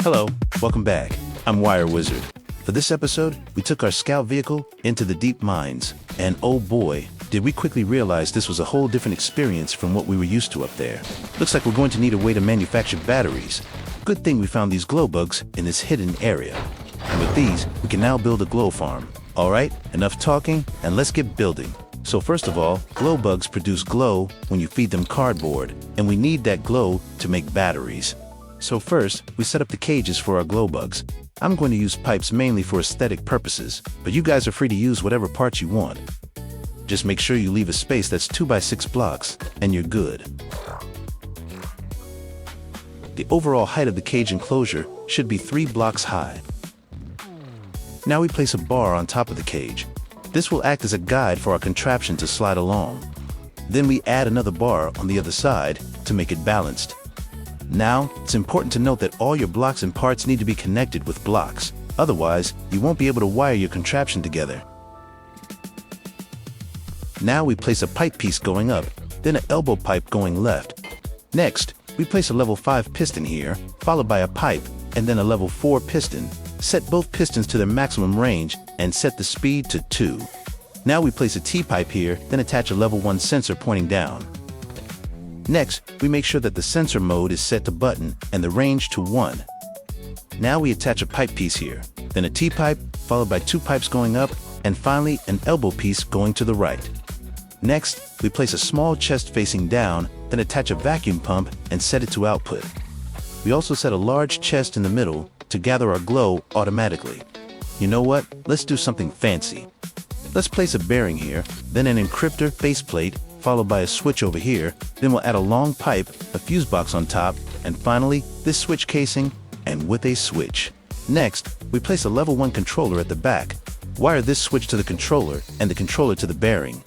Hello, welcome back. I'm Wire Wizard. For this episode, we took our scout vehicle into the deep mines, and oh boy, did we quickly realize this was a whole different experience from what we were used to up there. Looks like we're going to need a way to manufacture batteries. Good thing we found these glow bugs in this hidden area. And with these, we can now build a glow farm. Alright, enough talking, and let's get building. So first of all, glow bugs produce glow when you feed them cardboard, and we need that glow to make batteries. So first, we set up the cages for our glow bugs. I'm going to use pipes mainly for aesthetic purposes, but you guys are free to use whatever parts you want. Just make sure you leave a space that's 2x6 blocks, and you're good. The overall height of the cage enclosure should be 3 blocks high. Now we place a bar on top of the cage. This will act as a guide for our contraption to slide along. Then we add another bar on the other side to make it balanced. Now, it's important to note that all your blocks and parts need to be connected with blocks. Otherwise, you won't be able to wire your contraption together. Now we place a pipe piece going up, then an elbow pipe going left. Next, we place a level 5 piston here, followed by a pipe, and then a level 4 piston. Set both pistons to their maximum range and set the speed to 2. Now we place a T-pipe here, then attach a level 1 sensor pointing down. Next, we make sure that the sensor mode is set to button and the range to 1. Now we attach a pipe piece here, then a T-pipe, followed by 2 pipes going up, and finally an elbow piece going to the right. Next, we place a small chest facing down, then attach a vacuum pump and set it to output. We also set a large chest in the middle to gather our glow automatically. You know what? Let's do something fancy. Let's place a bearing here, then an encryptor faceplate, followed by a switch over here, then we'll add a long pipe, a fuse box on top, and finally, this switch casing, and with a switch. Next, we place a level 1 controller at the back. Wire this switch to the controller and the controller to the bearing.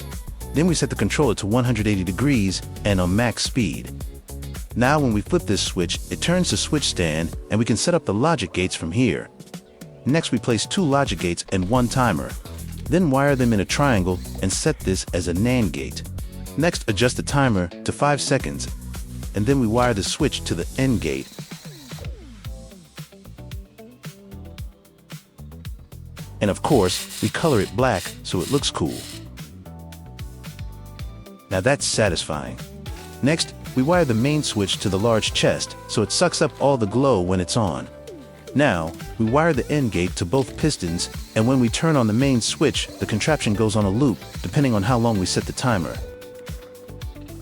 Then we set the controller to 180 degrees and on max speed. Now when we flip this switch, it turns the switch stand and we can set up the logic gates from here. Next we place 2 logic gates and 1 timer. Then wire them in a triangle and set this as a NAND gate. Next, adjust the timer to 5 seconds, and then we wire the switch to the AND gate. And of course, we color it black so it looks cool. Now that's satisfying. Next, we wire the main switch to the large chest so it sucks up all the glow when it's on. Now, we wire the AND gate to both pistons, and when we turn on the main switch, the contraption goes on a loop, depending on how long we set the timer.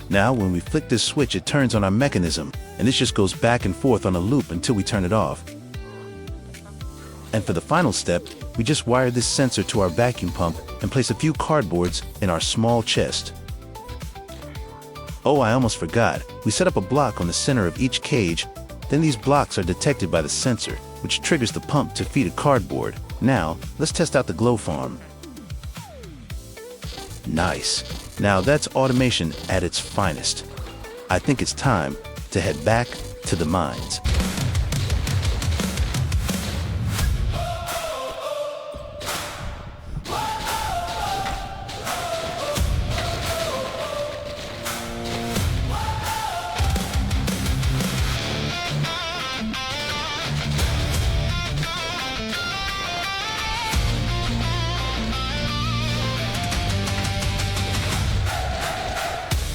Now, when we flick this switch, it turns on our mechanism, and this just goes back and forth on a loop until we turn it off. And for the final step, we just wire this sensor to our vacuum pump and place a few cardboards in our small chest. Oh, I almost forgot. We set up a block on the center of each cage, then these blocks are detected by the sensor, which triggers the pump to feed a cardboard. Now, let's test out the glow farm. Nice. Now that's automation at its finest. I think it's time to head back to the mines.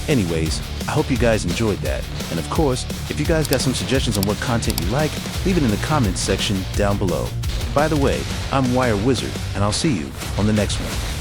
Anyways, I hope you guys enjoyed that. And of course, if you guys got some suggestions on what content you like, leave it in the comments section down below. By the way, I'm Wire Wizard, and I'll see you on the next one.